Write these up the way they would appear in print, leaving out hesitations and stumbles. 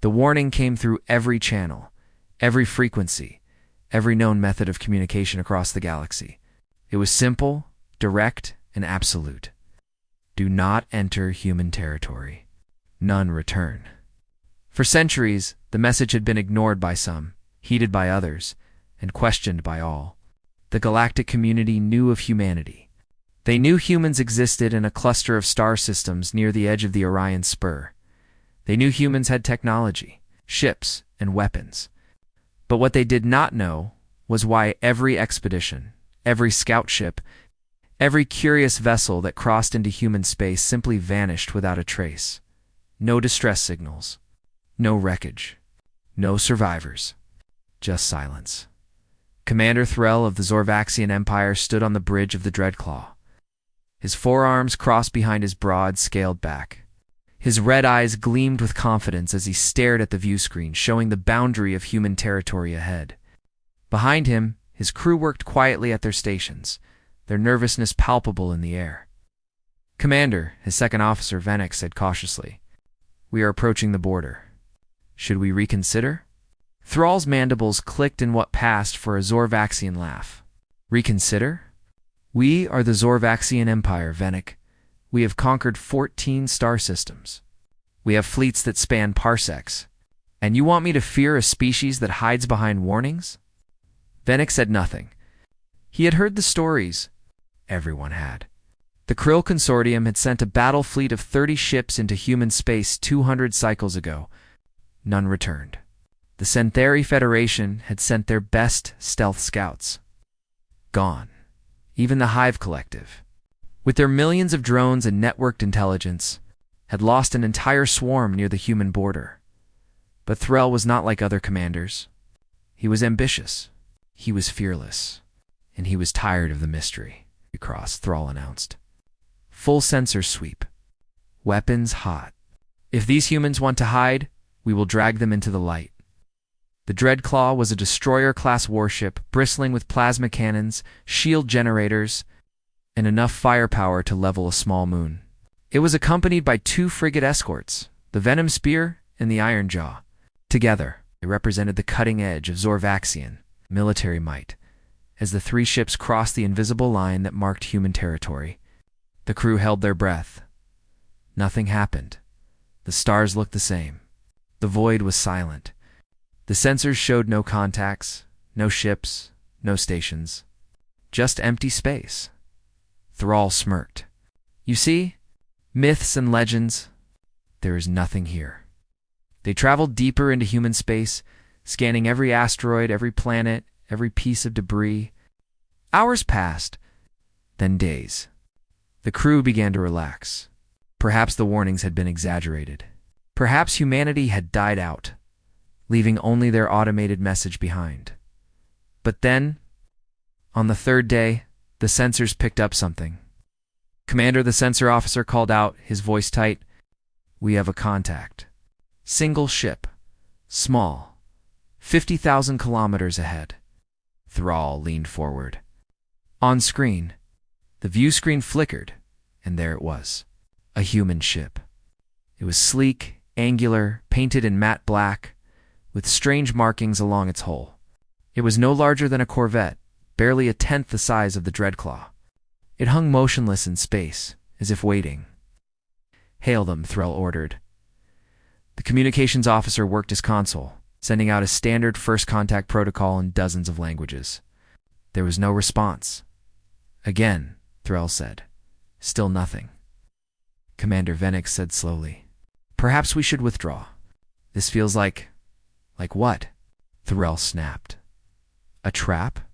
The warning came through every channel, every frequency, every known method of communication across the galaxy. It was simple, direct, and absolute. Do not enter human territory. None return. For centuries, the message had been ignored by some, heeded by others, and questioned by all. The galactic community knew of humanity. They knew humans existed in a cluster of star systems near the edge of the Orion Spur. They knew humans had technology, ships, and weapons. But what they did not know was why every expedition, every scout ship, every curious vessel that crossed into human space simply vanished without a trace. No distress signals, no wreckage, no survivors, just silence. Commander Threll of the Zorvaxian Empire stood on the bridge of the Dreadclaw. His forearms crossed behind his broad, scaled back. His red eyes gleamed with confidence as he stared at the view screen, showing the boundary of human territory ahead. Behind him, his crew worked quietly at their stations, their nervousness palpable in the air. "Commander," his second officer, Venix, said cautiously, "we are approaching the border. Should we reconsider?" Thrall's mandibles clicked in what passed for a Zorvaxian laugh. "Reconsider? We are the Zorvaxian Empire, Venix. We have conquered 14 star systems. We have fleets that span parsecs. And you want me to fear a species that hides behind warnings?" Venix said nothing. He had heard the stories. Everyone had. The Krill Consortium had sent a battle fleet of 30 ships into human space 200 cycles ago. None returned. The Centhari Federation had sent their best stealth scouts. Gone. Even the Hive Collective, with their millions of drones and networked intelligence, had lost an entire swarm near the human border. But Threll was not like other commanders. He was ambitious. He was fearless. And he was tired of the mystery. "Cross," Thrall announced. "Full sensor sweep. Weapons hot. If these humans want to hide, we will drag them into the light." The Dreadclaw was a destroyer-class warship bristling with plasma cannons, shield generators, and enough firepower to level a small moon. It was accompanied by 2 frigate escorts, the Venom Spear and the Iron Jaw. Together, they represented the cutting edge of Zorvaxian military might. As the 3 ships crossed the invisible line that marked human territory, the crew held their breath. Nothing happened. The stars looked the same. The void was silent. The sensors showed no contacts, no ships, no stations. Just empty space. Thrall smirked. "You see? Myths and legends. There is nothing here." They traveled deeper into human space, scanning every asteroid, every planet, every piece of debris. Hours passed, then days. The crew began to relax. Perhaps the warnings had been exaggerated. Perhaps humanity had died out, leaving only their automated message behind. But then, on the 3rd day, the sensors picked up something. "Commander," the sensor officer called out, his voice tight, "we have a contact. Single ship. Small. 50,000 kilometers ahead." Thrall leaned forward. On screen, the view screen flickered, and there it was. A human ship. It was sleek, angular, painted in matte black, with strange markings along its hull. It was no larger than a corvette, barely a tenth the size of the Dreadclaw. It hung motionless in space, as if waiting. "Hail them," Threll ordered. The communications officer worked his console, sending out a standard first contact protocol in dozens of languages. There was no response. "Again," Threll said. Still nothing. Commander Venix said slowly, "Perhaps we should withdraw. This feels like what?" Threll snapped. "A trap?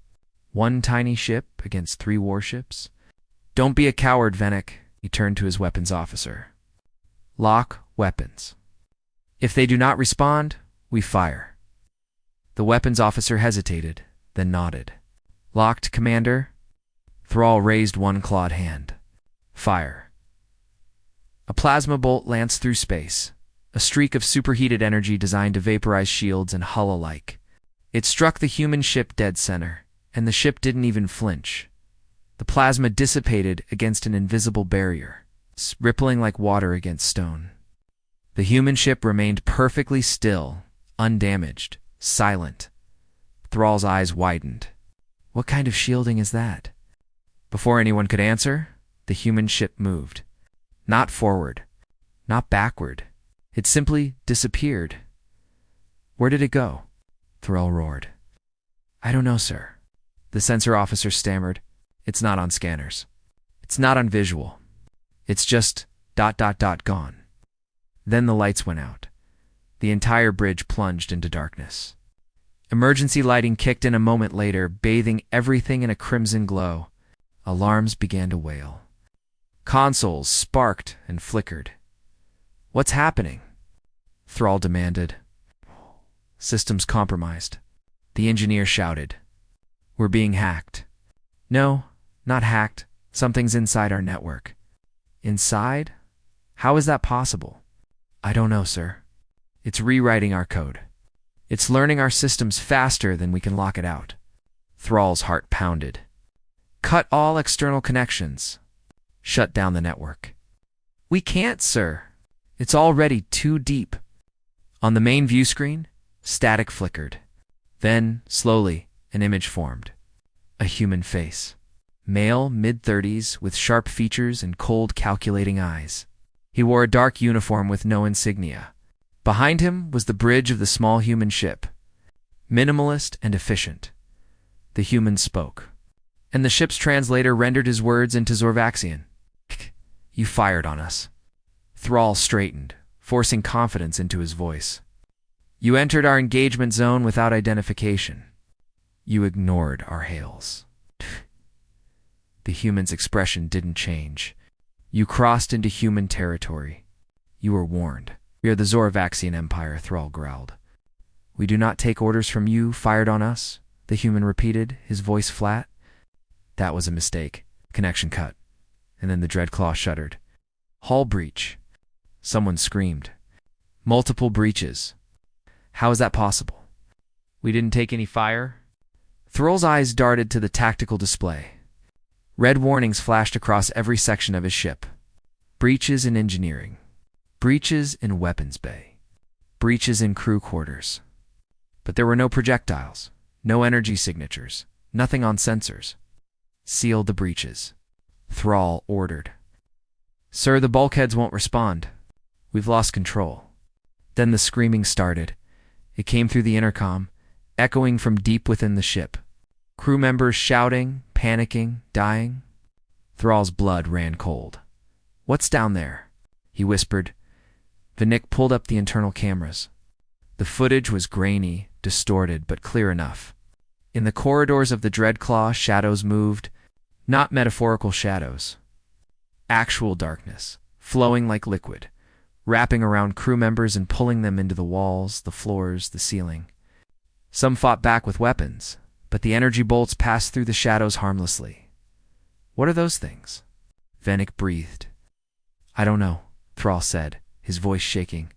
One tiny ship against 3 warships? Don't be a coward, Venix." He turned to his weapons officer. "Lock weapons. If they do not respond, we fire." The weapons officer hesitated, then nodded. "Locked, Commander?" Thrall raised one clawed hand. "Fire." A plasma bolt lanced through space, a streak of superheated energy designed to vaporize shields and hull alike. It struck the human ship dead center, and the ship didn't even flinch. The plasma dissipated against an invisible barrier, rippling like water against stone. The human ship remained perfectly still, undamaged, silent. Thrall's eyes widened. What kind of shielding is that? Before anyone could answer, the human ship moved. Not forward, not backward. It simply disappeared. Where did it go? Thrall roared. I don't know, sir. The sensor officer stammered. It's not on scanners. It's not on visual. It's just ... gone. Then the lights went out. The entire bridge plunged into darkness. Emergency lighting kicked in a moment later, bathing everything in a crimson glow. Alarms began to wail. Consoles sparked and flickered. What's happening? Thrall demanded. Systems compromised. The engineer shouted. We're being hacked. No, not hacked. Something's inside our network. Inside? How is that possible? I don't know, sir. It's rewriting our code. It's learning our systems faster than we can lock it out. Thrall's heart pounded. Cut all external connections. Shut down the network. We can't, sir. It's already too deep. On the main view screen, static flickered. Then, slowly, an image formed. A human face. Male, mid-30s, with sharp features and cold, calculating eyes. He wore a dark uniform with no insignia. Behind him was the bridge of the small human ship. Minimalist and efficient. The human spoke. And the ship's translator rendered his words into Zorvaxian. You fired on us. Thrall straightened, forcing confidence into his voice. You entered our engagement zone without identification. You ignored our hails. The human's expression didn't change. You crossed into human territory. You were warned. We are the Zorvaxian Empire, Thrall growled. We do not take orders from you, fired on us, the human repeated, his voice flat. That was a mistake. Connection cut. And then the Dreadclaw shuddered. Hull breach. Someone screamed. Multiple breaches. How is that possible? We didn't take any fire? Thrall's eyes darted to the tactical display. Red warnings flashed across every section of his ship. Breaches in engineering. Breaches in weapons bay. Breaches in crew quarters. But there were no projectiles, no energy signatures, nothing on sensors. Seal the breaches. Thrall ordered. Sir, the bulkheads won't respond. We've lost control. Then the screaming started. It came through the intercom, echoing from deep within the ship. Crew members shouting, panicking, dying. Thrall's blood ran cold. What's down there? He whispered. Vanek pulled up the internal cameras. The footage was grainy, distorted, but clear enough. In the corridors of the Dreadclaw, shadows moved, not metaphorical shadows. Actual darkness, flowing like liquid, wrapping around crew members and pulling them into the walls, the floors, the ceiling. Some fought back with weapons, but the energy bolts passed through the shadows harmlessly. What are those things? Vanek breathed. I don't know, Thrall said, his voice shaking.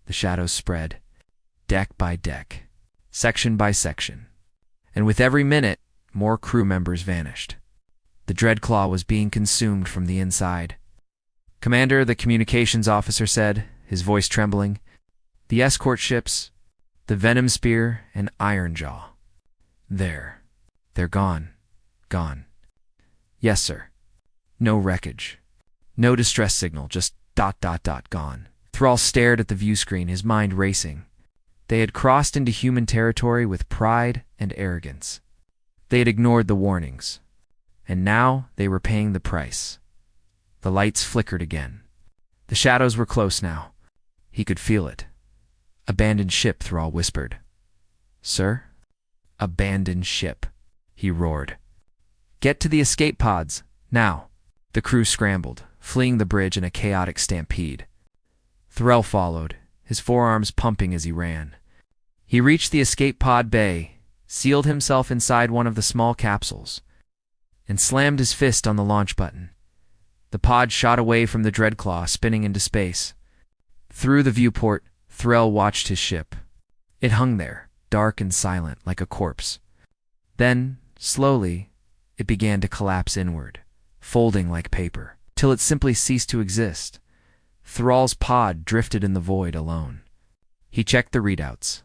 The shadows spread, deck by deck, section by section. And with every minute, more crew members vanished. The Dreadclaw was being consumed from the inside. Commander, the communications officer said, his voice trembling, the escort ships, the Venom Spear and Ironjaw. They're gone. Gone. Yes, sir. No wreckage. No distress signal, just ... gone. Thrall stared at the view screen, his mind racing. They had crossed into human territory with pride and arrogance. They had ignored the warnings. And now they were paying the price. The lights flickered again. The shadows were close now. He could feel it. Abandoned ship, Thrall whispered. Sir? Abandoned ship, he roared. Get to the escape pods, now. The crew scrambled, fleeing the bridge in a chaotic stampede. Thrall followed, his forearms pumping as he ran. He reached the escape pod bay, sealed himself inside one of the small capsules, and slammed his fist on the launch button. The pod shot away from the Dreadclaw, spinning into space. Through the viewport, Thrall watched his ship. It hung there, dark and silent, like a corpse. Then, slowly, it began to collapse inward, folding like paper, till it simply ceased to exist. Thrall's pod drifted in the void alone. He checked the readouts.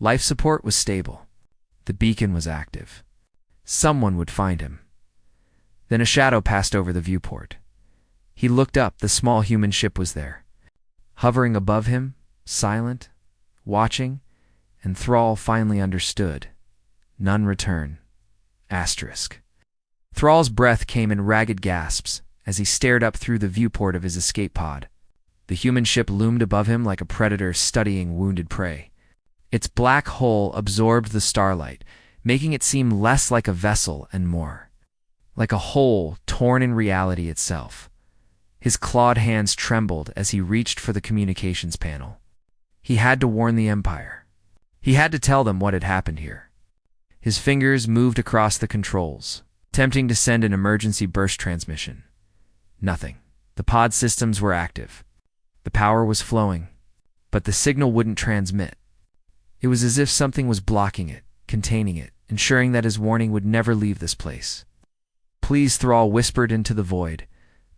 Life support was stable. The beacon was active. Someone would find him. Then a shadow passed over the viewport. He looked up. The small human ship was there, hovering above him, silent, watching, and Thrall finally understood. None return. Asterisk. Thrall's breath came in ragged gasps as he stared up through the viewport of his escape pod. The human ship loomed above him like a predator studying wounded prey. Its black hull absorbed the starlight, making it seem less like a vessel and more like a hole torn in reality itself. His clawed hands trembled as he reached for the communications panel. He had to warn the Empire. He had to tell them what had happened here. His fingers moved across the controls, attempting to send an emergency burst transmission. Nothing. The pod systems were active. The power was flowing, but the signal wouldn't transmit. It was as if something was blocking it, containing it, ensuring that his warning would never leave this place. Please, Thrall whispered into the void,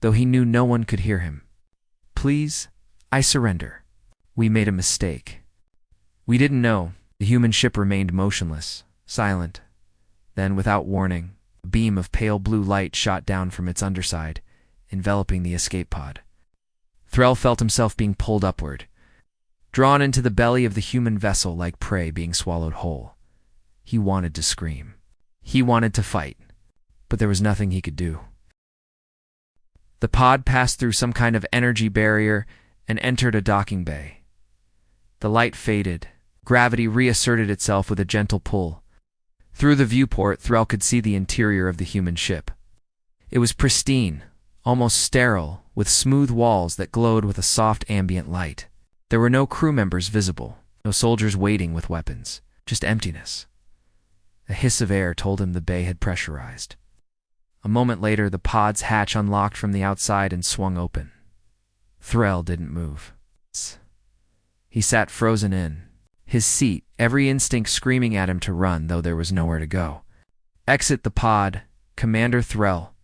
though he knew no one could hear him. Please, I surrender. We made a mistake. We didn't know. The human ship remained motionless, silent. Then, without warning, a beam of pale blue light shot down from its underside, enveloping the escape pod. Thrall felt himself being pulled upward, drawn into the belly of the human vessel like prey being swallowed whole. He wanted to scream. He wanted to fight, but there was nothing he could do. The pod passed through some kind of energy barrier and entered a docking bay. The light faded. Gravity reasserted itself with a gentle pull. Through the viewport, Thrall could see the interior of the human ship. It was pristine, almost sterile, with smooth walls that glowed with a soft ambient light. There were no crew members visible, no soldiers waiting with weapons, just emptiness. A hiss of air told him the bay had pressurized. A moment later, the pod's hatch unlocked from the outside and swung open. Thrall didn't move. He sat frozen in, his seat, every instinct screaming at him to run, though there was nowhere to go. Exit the pod, Commander Thrall.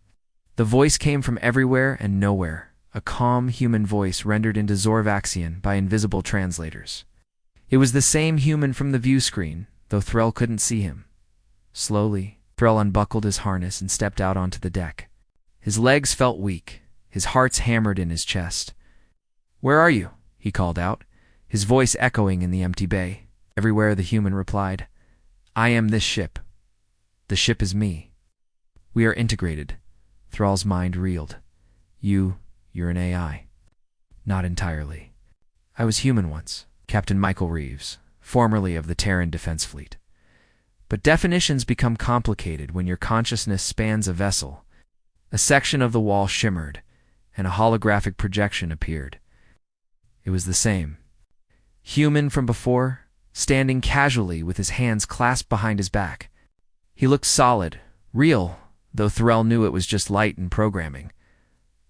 The voice came from everywhere and nowhere, a calm human voice rendered into Zorvaxian by invisible translators. It was the same human from the view screen, though Thrall couldn't see him. Slowly, Thrall unbuckled his harness and stepped out onto the deck. His legs felt weak, his heart hammered in his chest. "Where are you?" he called out, his voice echoing in the empty bay. Everywhere the human replied, "I am this ship. The ship is me. We are integrated." Thrall's mind reeled. You're an AI. Not entirely. I was human once, Captain Michael Reeves, formerly of the Terran Defense Fleet. But definitions become complicated when your consciousness spans a vessel. A section of the wall shimmered, and a holographic projection appeared. It was the same. Human from before, standing casually with his hands clasped behind his back. He looked solid, real, though Thrall knew it was just light and programming.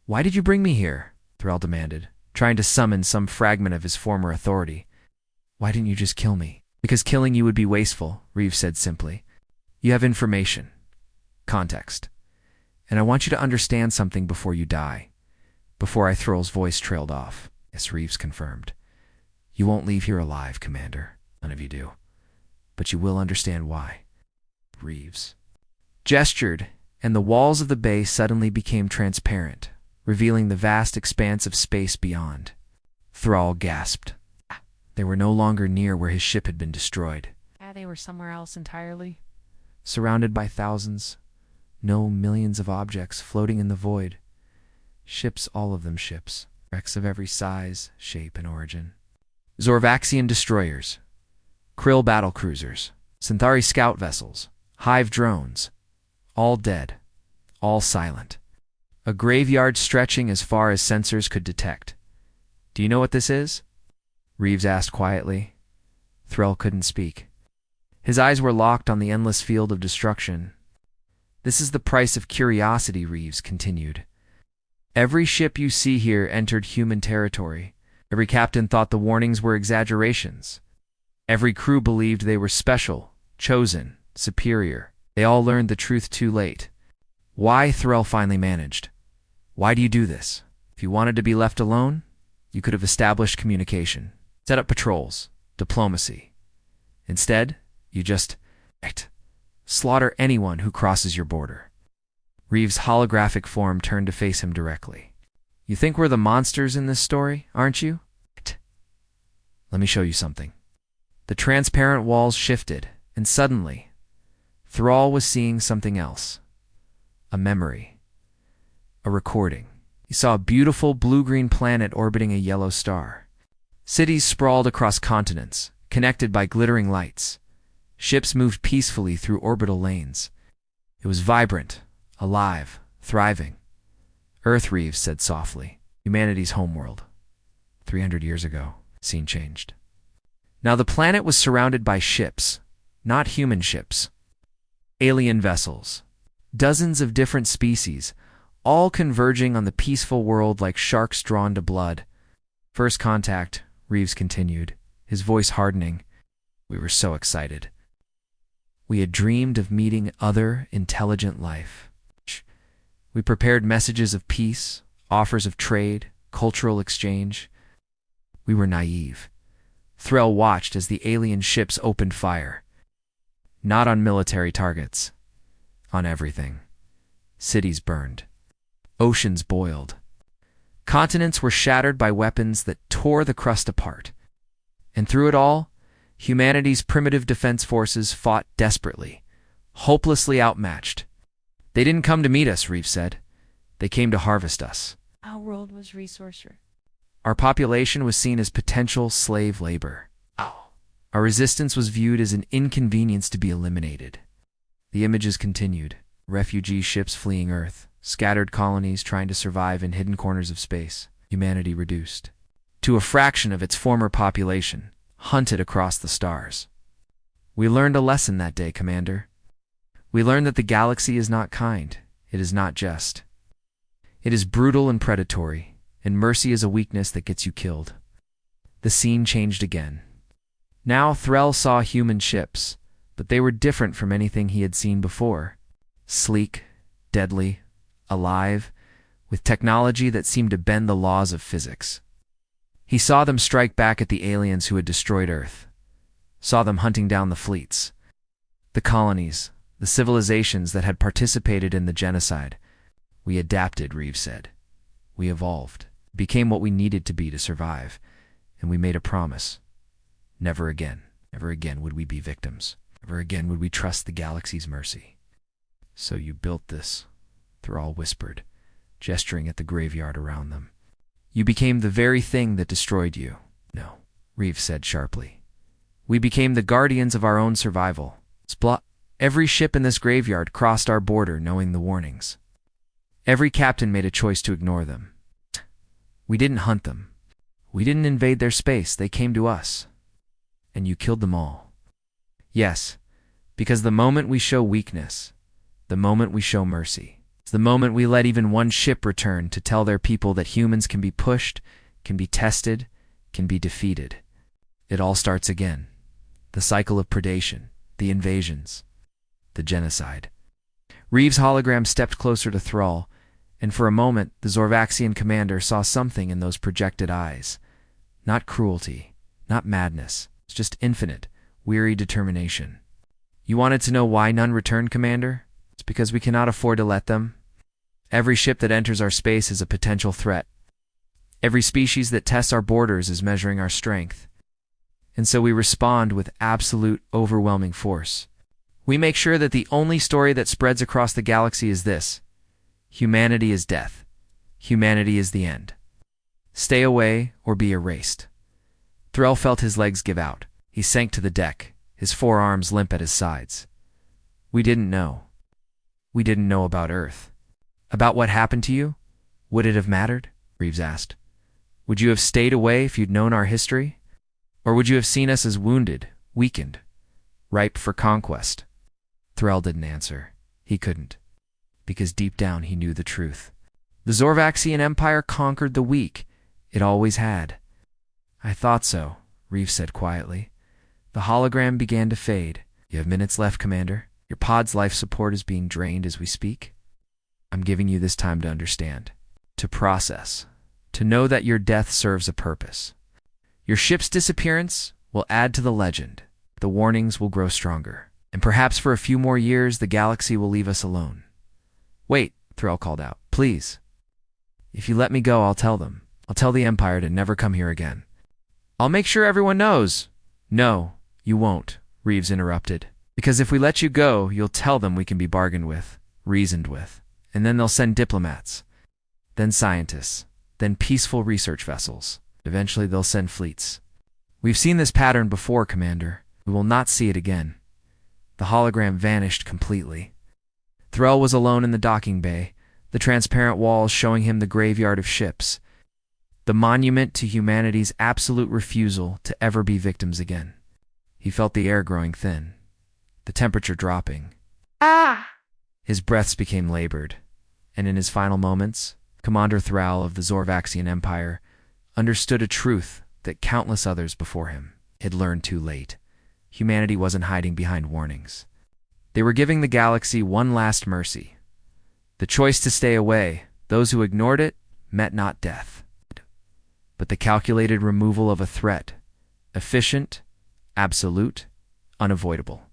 "Why did you bring me here?" Thrall demanded, trying to summon some fragment of his former authority. "Why didn't you just kill me?" "Because killing you would be wasteful," Reeves said simply. "You have information, context, and I want you to understand something before you die." Thrall's voice trailed off. "Yes," Reeves confirmed. "You won't leave here alive, Commander. None of you do. But you will understand why." Reeves gestured, and the walls of the bay suddenly became transparent, revealing the vast expanse of space beyond. Thrall gasped. They were no longer near where his ship had been destroyed. They were somewhere else entirely. Surrounded by thousands, no millions of objects floating in the void. Ships, all of them ships, wrecks of every size, shape, and origin. Zorvaxian destroyers, Krill battlecruisers, Centauri scout vessels, Hive drones, all dead, all silent. A graveyard stretching as far as sensors could detect. "Do you know what this is?" Reeves asked quietly. Thrall couldn't speak. His eyes were locked on the endless field of destruction. "This is the price of curiosity," Reeves continued. "Every ship you see here entered human territory. Every captain thought the warnings were exaggerations. Every crew believed they were special, chosen, superior. They all learned the truth too late. Why?" Thrall finally managed. "Why do you do this? If you wanted to be left alone, You could have established communication, set up patrols, diplomacy. Instead, you just slaughter anyone who crosses your border. Reeves' holographic form turned to face him directly. You think we're the monsters in this story, aren't you? Let me show you something. The transparent walls shifted, and suddenly, Thrall was seeing something else. A memory. A recording. He saw a beautiful blue-green planet orbiting a yellow star. Cities sprawled across continents, connected by glittering lights. Ships moved peacefully through orbital lanes. It was vibrant, alive, thriving. Earth, Reeves said softly. Humanity's homeworld. 300 years ago, scene changed. Now the planet was surrounded by ships, not human ships. Alien vessels. Dozens of different species, all converging on the peaceful world like sharks drawn to blood. First contact, Reeves continued, his voice hardening. We were so excited. We had dreamed of meeting other intelligent life. We prepared messages of peace, offers of trade, cultural exchange. We were naive. Thrall watched as the alien ships opened fire. Not on military targets. On everything. Cities burned. Oceans boiled. Continents were shattered by weapons that tore the crust apart. And through it all, humanity's primitive defense forces fought desperately, hopelessly outmatched. They didn't come to meet us, Reeves said. They came to harvest us. Our world was resource-rich. Our population was seen as potential slave labor. Our resistance was viewed as an inconvenience to be eliminated. The images continued. Refugee ships fleeing Earth, scattered colonies trying to survive in hidden corners of space. Humanity reduced to a fraction of its former population, hunted across the stars. We learned a lesson that day, Commander. We learned that the galaxy is not kind. It is not just. It is brutal and predatory, and mercy is a weakness that gets you killed. The scene changed again. Now Thrall saw human ships, but they were different from anything he had seen before. Sleek, deadly, alive, with technology that seemed to bend the laws of physics. He saw them strike back at the aliens who had destroyed Earth. Saw them hunting down the fleets. The colonies, the civilizations that had participated in the genocide. We adapted, Reeves said. We evolved, became what we needed to be to survive, and we made a promise. Never again would we be victims. Never again would we trust the galaxy's mercy. So you built this, Thrall whispered, gesturing at the graveyard around them. You became the very thing that destroyed you. No, Reeves said sharply. We became the guardians of our own survival. Every ship in this graveyard crossed our border knowing the warnings. Every captain made a choice to ignore them. We didn't hunt them. We didn't invade their space. They came to us. And you killed them all. Yes, because the moment we show weakness, the moment we show mercy, it's the moment we let even one ship return to tell their people that humans can be pushed, can be tested, can be defeated. It all starts again. The cycle of predation, the invasions, the genocide. Reeves' hologram stepped closer to Thrall, and for a moment the Zorvaxian commander saw something in those projected eyes. Not cruelty, not madness, it's just infinite, weary determination. You wanted to know why none returned, Commander? It's because we cannot afford to let them. Every ship that enters our space is a potential threat. Every species that tests our borders is measuring our strength. And so we respond with absolute, overwhelming force. We make sure that the only story that spreads across the galaxy is this: humanity is death. Humanity is the end. Stay away or be erased. Thrall felt his legs give out. He sank to the deck, his forearms limp at his sides. We didn't know. We didn't know about Earth. About what happened to you? Would it have mattered? Reeves asked. Would you have stayed away if you'd known our history? Or would you have seen us as wounded, weakened, ripe for conquest? Thrall didn't answer. He couldn't. Because deep down he knew the truth. The Zorvaxian Empire conquered the weak. It always had. I thought so, Reeves said quietly. The hologram began to fade. You have minutes left, Commander. Your pod's life support is being drained as we speak. I'm giving you this time to understand, to process, to know that your death serves a purpose. Your ship's disappearance will add to the legend. The warnings will grow stronger. And perhaps for a few more years, the galaxy will leave us alone. Wait, Thrall called out. Please. If you let me go, I'll tell them. I'll tell the Empire to never come here again. I'll make sure everyone knows. No, you won't, Reeves interrupted. Because if we let you go, you'll tell them we can be bargained with, reasoned with. And then they'll send diplomats. Then scientists. Then peaceful research vessels. Eventually they'll send fleets. We've seen this pattern before, Commander. We will not see it again. The hologram vanished completely. Thrall was alone in the docking bay, the transparent walls showing him the graveyard of ships, the monument to humanity's absolute refusal to ever be victims again. He felt the air growing thin, the temperature dropping. His breaths became labored, and in his final moments, Commander Thrall of the Zorvaxian Empire understood a truth that countless others before him had learned too late. Humanity wasn't hiding behind warnings. They were giving the galaxy one last mercy. The choice to stay away, those who ignored it, met not death, but the calculated removal of a threat, efficient, absolute, unavoidable.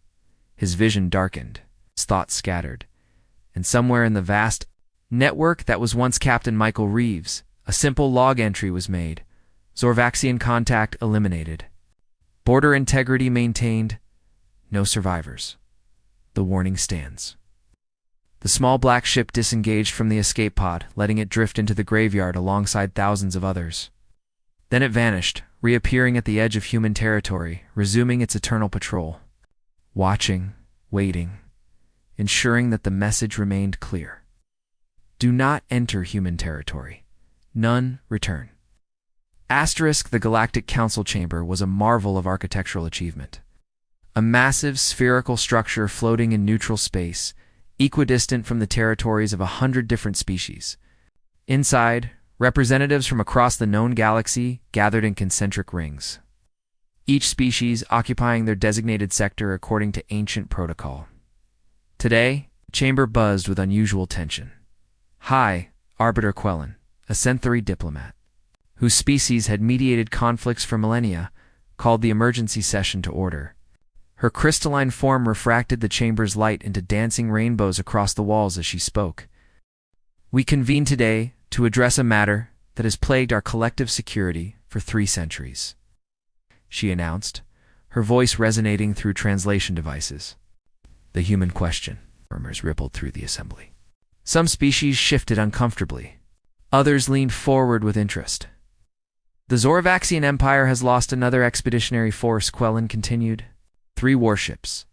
His vision darkened, his thoughts scattered, and somewhere in the vast network that was once Captain Michael Reeves, a simple log entry was made. Zorvaxian contact eliminated. Border integrity maintained. No survivors. The warning stands. The small black ship disengaged from the escape pod, letting it drift into the graveyard alongside thousands of others. Then it vanished, reappearing at the edge of human territory, resuming its eternal patrol. Watching, waiting, ensuring that the message remained clear. Do not enter human territory. None return. The Galactic Council Chamber was a marvel of architectural achievement. A massive spherical structure floating in neutral space, equidistant from the territories of 100 different species. Inside, representatives from across the known galaxy gathered in concentric rings, each species occupying their designated sector according to ancient protocol. Today, the chamber buzzed with unusual tension. High, Arbiter Quellen, a Centauri diplomat, whose species had mediated conflicts for millennia, called the emergency session to order. Her crystalline form refracted the chamber's light into dancing rainbows across the walls as she spoke. We convene today to address a matter that has plagued our collective security for 3 centuries, she announced, her voice resonating through translation devices. The human question. Murmurs rippled through the assembly. Some species shifted uncomfortably. Others leaned forward with interest. The Zorvaxian Empire has lost another expeditionary force, Quellen continued. 3 warships,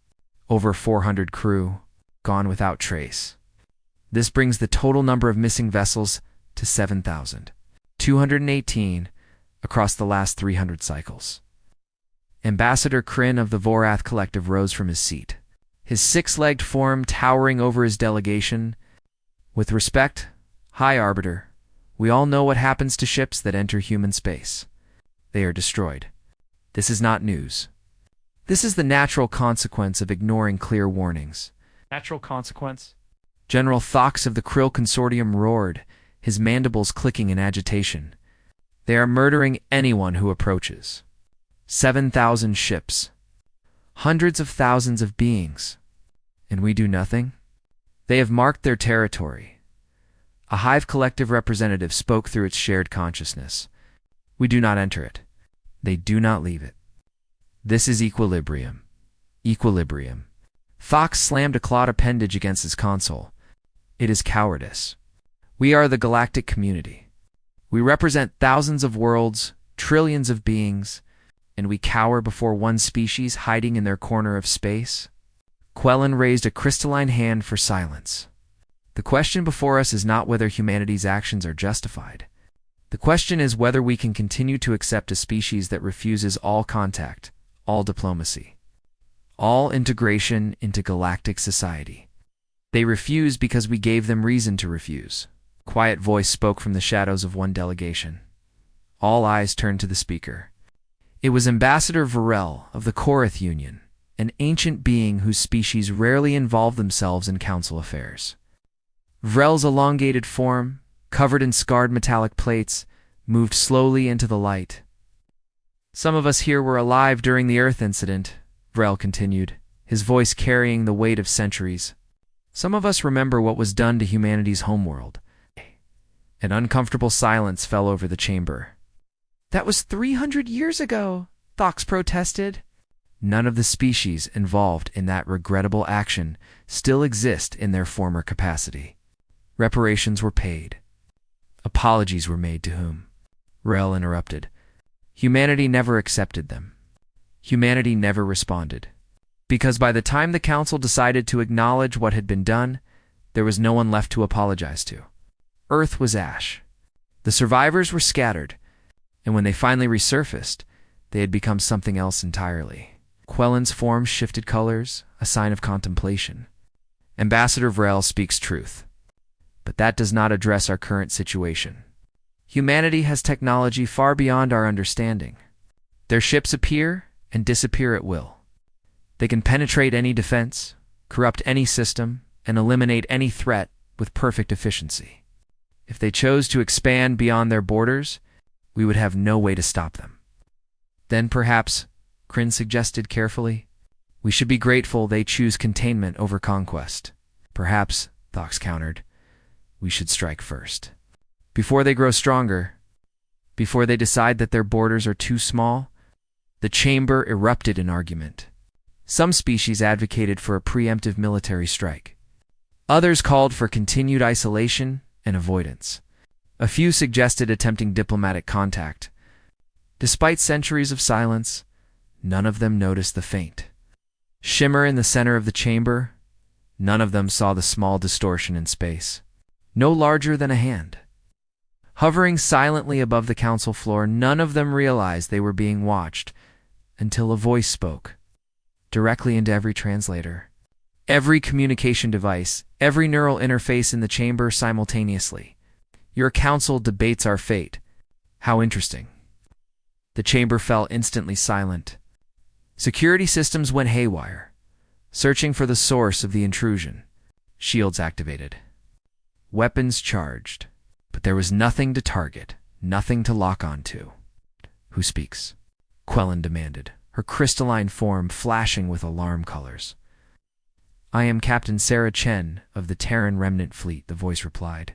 over 400 crew, gone without trace. This brings the total number of missing vessels to 7,218 across the last 300 cycles. Ambassador Kryn of the Vorath Collective rose from his seat, his 6-legged form towering over his delegation. With respect, High Arbiter, we all know what happens to ships that enter human space. They are destroyed. This is not news. This is the natural consequence of ignoring clear warnings. Natural consequence? General Thox of the Krill Consortium roared, his mandibles clicking in agitation. They are murdering anyone who approaches. 7,000 ships. Hundreds of thousands of beings. And we do nothing? They have marked their territory. A Hive Collective representative spoke through its shared consciousness. We do not enter it. They do not leave it. This is equilibrium. Equilibrium. Thox slammed a clawed appendage against his console. It is cowardice. We are the galactic community. We represent thousands of worlds, trillions of beings, and we cower before one species hiding in their corner of space? Quellen raised a crystalline hand for silence. The question before us is not whether humanity's actions are justified. The question is whether we can continue to accept a species that refuses all contact, all diplomacy, all integration into galactic society. They refuse because we gave them reason to refuse. A quiet voice spoke from the shadows of one delegation. All eyes turned to the speaker. It was Ambassador Varel of the Korath Union, an ancient being whose species rarely involved themselves in council affairs. Vrel's elongated form, covered in scarred metallic plates, moved slowly into the light. Some of us here were alive during the Earth incident, Vrel continued, his voice carrying the weight of centuries. Some of us remember what was done to humanity's homeworld. An uncomfortable silence fell over the chamber. That was 300 years ago, Thox protested. None of the species involved in that regrettable action still exist in their former capacity. Reparations were paid. Apologies were made to whom? Rel interrupted. Humanity never accepted them. Humanity never responded. Because by the time the Council decided to acknowledge what had been done, there was no one left to apologize to. Earth was ash. The survivors were scattered, and when they finally resurfaced, they had become something else entirely. Quellen's form shifted colors, a sign of contemplation. Ambassador Vrel speaks truth. But that does not address our current situation. Humanity has technology far beyond our understanding. Their ships appear and disappear at will. They can penetrate any defense, corrupt any system, and eliminate any threat with perfect efficiency. If they chose to expand beyond their borders, we would have no way to stop them. Then perhaps, Kryn suggested carefully, we should be grateful they choose containment over conquest. Perhaps, Thox countered, we should strike first. Before they grow stronger, before they decide that their borders are too small, the chamber erupted in argument. Some species advocated for a preemptive military strike. Others called for continued isolation and avoidance. A few suggested attempting diplomatic contact. Despite centuries of silence, none of them noticed the faint shimmer in the center of the chamber. None of them saw the small distortion in space, no larger than a hand. Hovering silently above the council floor, none of them realized they were being watched until a voice spoke, directly into every translator, every communication device, every neural interface in the chamber simultaneously. Your council debates our fate. How interesting. The chamber fell instantly silent. Security systems went haywire, searching for the source of the intrusion. Shields activated. Weapons charged. But there was nothing to target, nothing to lock onto. Who speaks? Quellen demanded, her crystalline form flashing with alarm colors. I am Captain Sarah Chen of the Terran Remnant Fleet, the voice replied,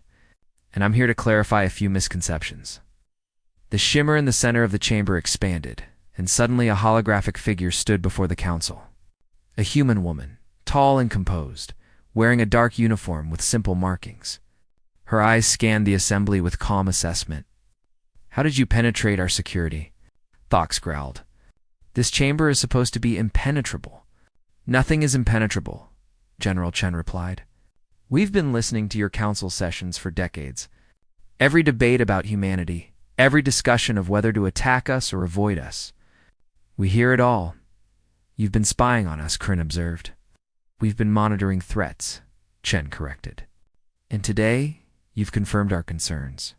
and I'm here to clarify a few misconceptions. The shimmer in the center of the chamber expanded, and suddenly a holographic figure stood before the council. A human woman, tall and composed, wearing a dark uniform with simple markings. Her eyes scanned the assembly with calm assessment. How did you penetrate our security? Thox growled. This chamber is supposed to be impenetrable. Nothing is impenetrable, General Chen replied. We've been listening to your council sessions for decades. Every debate about humanity, every discussion of whether to attack us or avoid us. We hear it all. You've been spying on us, Kryn observed. We've been monitoring threats, Chen corrected. And today, you've confirmed our concerns.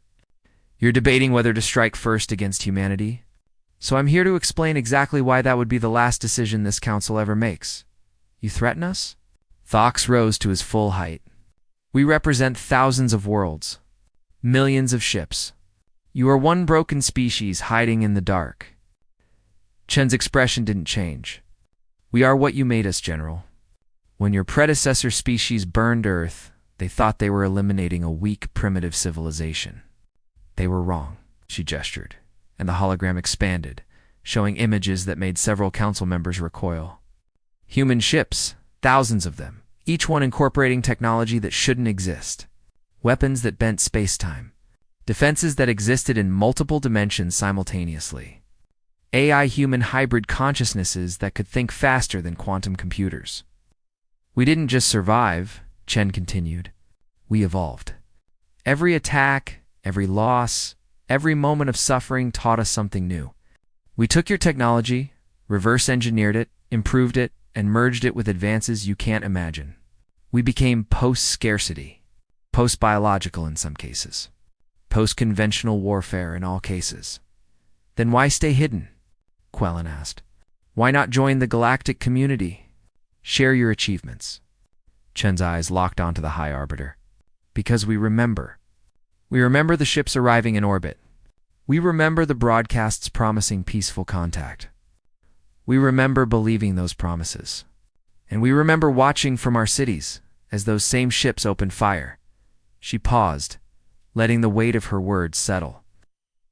You're debating whether to strike first against humanity, so I'm here to explain exactly why that would be the last decision this council ever makes. You threaten us? Thox rose to his full height. We represent thousands of worlds, millions of ships. You are one broken species hiding in the dark. Chen's expression didn't change. We are what you made us, General. When your predecessor species burned Earth, they thought they were eliminating a weak, primitive civilization. They were wrong, she gestured, and the hologram expanded, showing images that made several council members recoil. Human ships, thousands of them, each one incorporating technology that shouldn't exist. Weapons that bent space-time. Defenses that existed in multiple dimensions simultaneously. AI-human hybrid consciousnesses that could think faster than quantum computers. We didn't just survive, Chen continued. We evolved. Every attack, every loss, every moment of suffering taught us something new. We took your technology, reverse-engineered it, improved it, and merged it with advances you can't imagine. We became post-scarcity, post-biological in some cases, post-conventional warfare in all cases. Then why stay hidden? Quellen asked. Why not join the galactic community? Share your achievements. Chen's eyes locked onto the High Arbiter. Because we remember. We remember the ships arriving in orbit. We remember the broadcasts promising peaceful contact. We remember believing those promises. And we remember watching from our cities as those same ships opened fire. She paused, letting the weight of her words settle.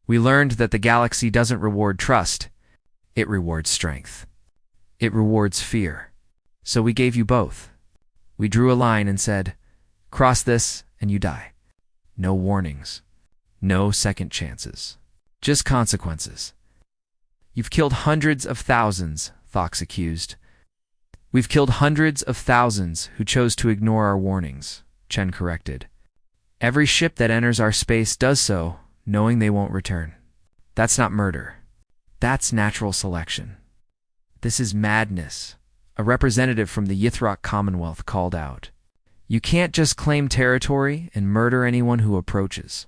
We learned that the galaxy doesn't reward trust. It rewards strength. It rewards fear. So we gave you both. We drew a line and said, cross this and you die. No warnings. No second chances. Just consequences. You've killed hundreds of thousands, Thox accused. We've killed hundreds of thousands who chose to ignore our warnings, Chen corrected. Every ship that enters our space does so, knowing they won't return. That's not murder. That's natural selection. This is madness, a representative from the Yithrok Commonwealth called out. You can't just claim territory and murder anyone who approaches.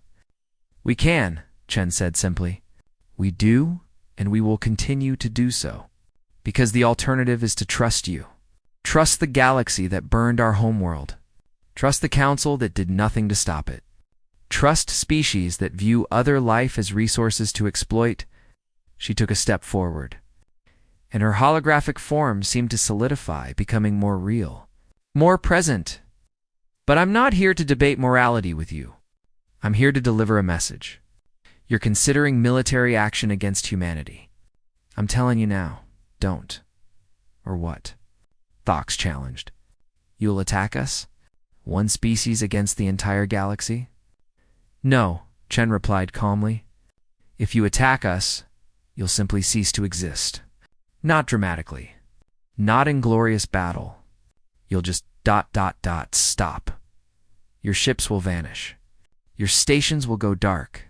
We can, Chen said simply. We do, and we will continue to do so. Because the alternative is to trust you. Trust the galaxy that burned our homeworld. Trust the council that did nothing to stop it. Trust species that view other life as resources to exploit. She took a step forward, and her holographic form seemed to solidify, becoming more real, more present. But I'm not here to debate morality with you. I'm here to deliver a message. You're considering military action against humanity. I'm telling you now, don't. Or what? Thox challenged. You'll attack us? One species against the entire galaxy? No, Chen replied calmly. If you attack us, you'll simply cease to exist. Not dramatically. Not in glorious battle. You'll just ... stop. Your ships will vanish. Your stations will go dark.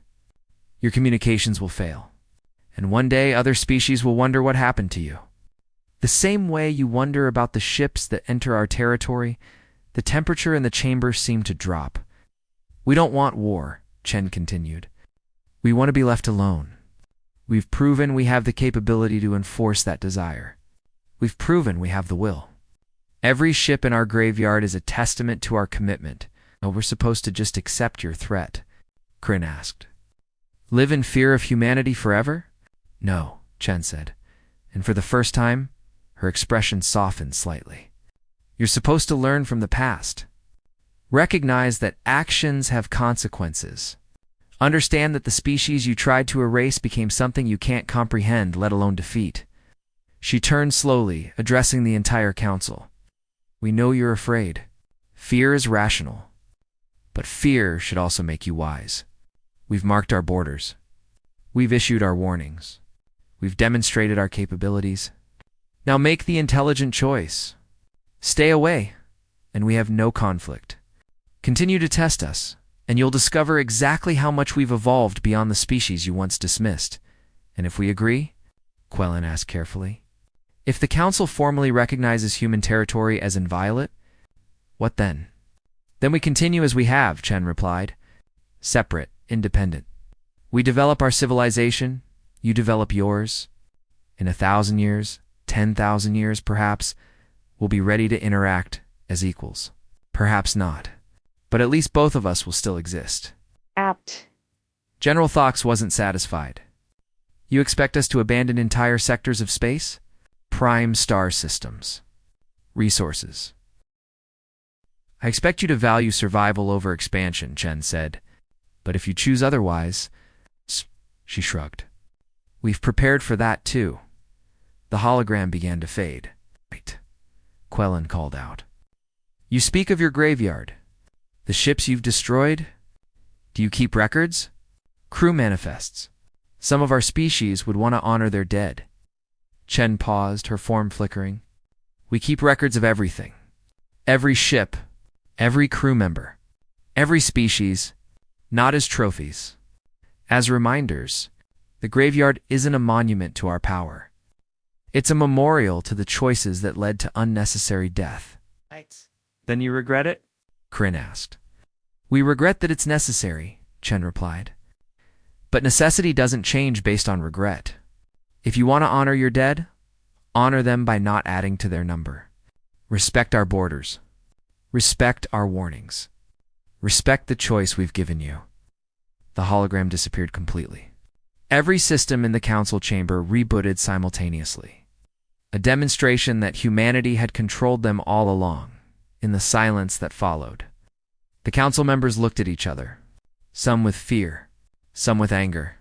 Your communications will fail. And one day other species will wonder what happened to you. The same way you wonder about the ships that enter our territory, the temperature in the chamber seemed to drop. We don't want war, Chen continued. We want to be left alone. We've proven we have the capability to enforce that desire. We've proven we have the will. Every ship in our graveyard is a testament to our commitment. Oh, we're supposed to just accept your threat? Kryn asked. Live in fear of humanity forever? No, Chen said, and for the first time, her expression softened slightly. You're supposed to learn from the past. Recognize that actions have consequences. Understand that the species you tried to erase became something you can't comprehend, let alone defeat. She turned slowly, addressing the entire council. We know you're afraid. Fear is rational. But fear should also make you wise. We've marked our borders. We've issued our warnings. We've demonstrated our capabilities. Now make the intelligent choice. Stay away, and we have no conflict. Continue to test us, and you'll discover exactly how much we've evolved beyond the species you once dismissed. And if we agree? Quellen asked carefully. If the Council formally recognizes human territory as inviolate, what then? Then we continue as we have, Chen replied. Separate, independent. We develop our civilization, you develop yours. In 1,000 years, 10,000 years perhaps, we'll be ready to interact as equals. Perhaps not. But at least both of us will still exist. Apt. General Thox wasn't satisfied. You expect us to abandon entire sectors of space? Prime star systems. Resources. I expect you to value survival over expansion, Chen said. But if you choose otherwise... She shrugged. We've prepared for that too. The hologram began to fade. Wait. Quellen called out. You speak of your graveyard. The ships you've destroyed? Do you keep records? Crew manifests. Some of our species would want to honor their dead. Chen paused, her form flickering. We keep records of everything. Every ship, every crew member, every species, not as trophies. As reminders, the graveyard isn't a monument to our power. It's a memorial to the choices that led to unnecessary death. Then you regret it? Kryn asked. We regret that it's necessary, Chen replied. But necessity doesn't change based on regret. If you want to honor your dead, honor them by not adding to their number. Respect our borders. Respect our warnings. Respect the choice we've given you. The hologram disappeared completely. Every system in the council chamber rebooted simultaneously. A demonstration that humanity had controlled them all along. In the silence that followed, the council members looked at each other, some with fear, some with anger,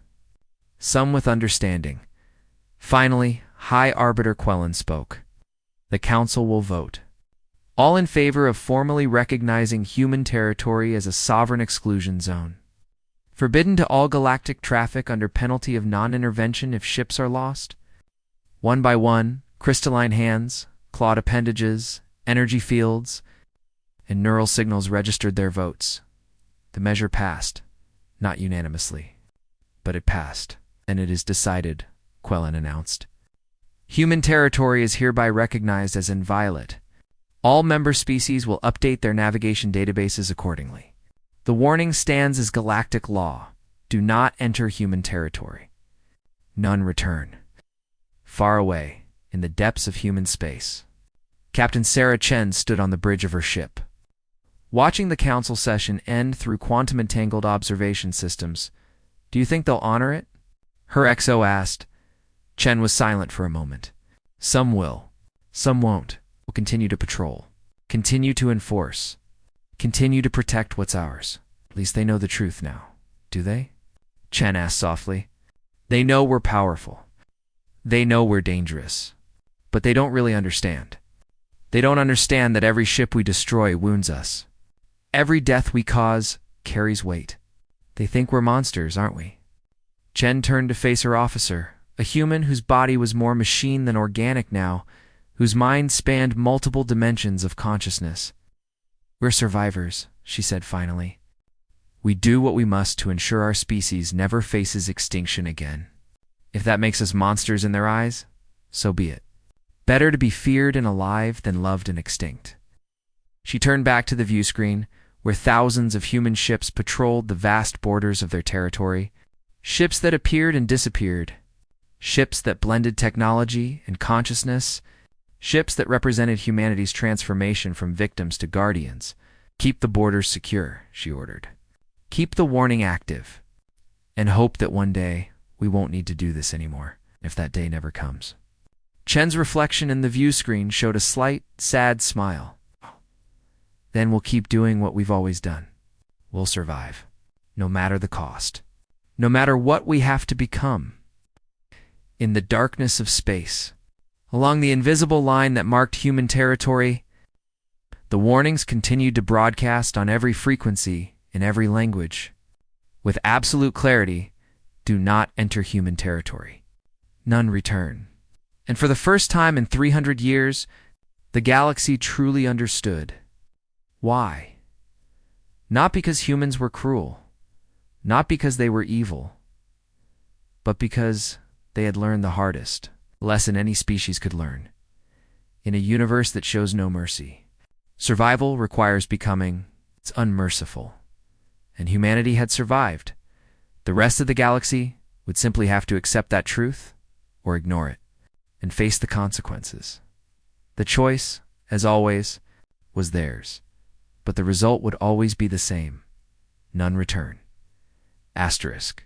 some with understanding. Finally, High Arbiter Quellen spoke. The council will vote. All in favor of formally recognizing human territory as a sovereign exclusion zone. Forbidden to all galactic traffic under penalty of non-intervention if ships are lost. One by one, crystalline hands, clawed appendages, energy fields, and neural signals registered their votes. The measure passed, not unanimously, but it passed, and it is decided, Quellen announced. Human territory is hereby recognized as inviolate. All member species will update their navigation databases accordingly. The warning stands as galactic law. Do not enter human territory. None return. Far away, in the depths of human space, Captain Sarah Chen stood on the bridge of her ship. Watching the council session end through quantum-entangled observation systems, do you think they'll honor it? Her XO asked. Chen was silent for a moment. Some will. Some won't. Will continue to patrol. Continue to enforce. Continue to protect what's ours. At least they know the truth now. Do they? Chen asked softly. They know we're powerful. They know we're dangerous. But they don't really understand. They don't understand that every ship we destroy wounds us. Every death we cause carries weight. They think we're monsters, aren't we? Chen turned to face her officer, a human whose body was more machine than organic now, whose mind spanned multiple dimensions of consciousness. We're survivors, she said finally. We do what we must to ensure our species never faces extinction again. If that makes us monsters in their eyes, so be it. Better to be feared and alive than loved and extinct. She turned back to the view screen, where thousands of human ships patrolled the vast borders of their territory. Ships that appeared and disappeared. Ships that blended technology and consciousness. Ships that represented humanity's transformation from victims to guardians. Keep the borders secure, she ordered. Keep the warning active. And hope that one day we won't need to do this anymore, if that day never comes. Chen's reflection in the view screen showed a slight, sad smile. Then we'll keep doing what we've always done. We'll survive, no matter the cost. No matter what we have to become. In the darkness of space, along the invisible line that marked human territory, the warnings continued to broadcast on every frequency, in every language. With absolute clarity, do not enter human territory. None return. And for the first time in 300 years, the galaxy truly understood. Why? Not because humans were cruel, not because they were evil, but because they had learned the hardest lesson any species could learn. In a universe that shows no mercy, survival requires becoming. It's unmerciful. And humanity had survived. The rest of the galaxy would simply have to accept that truth or ignore it and face the consequences. The choice, as always, was theirs, but the result would always be the same. None return. Asterisk.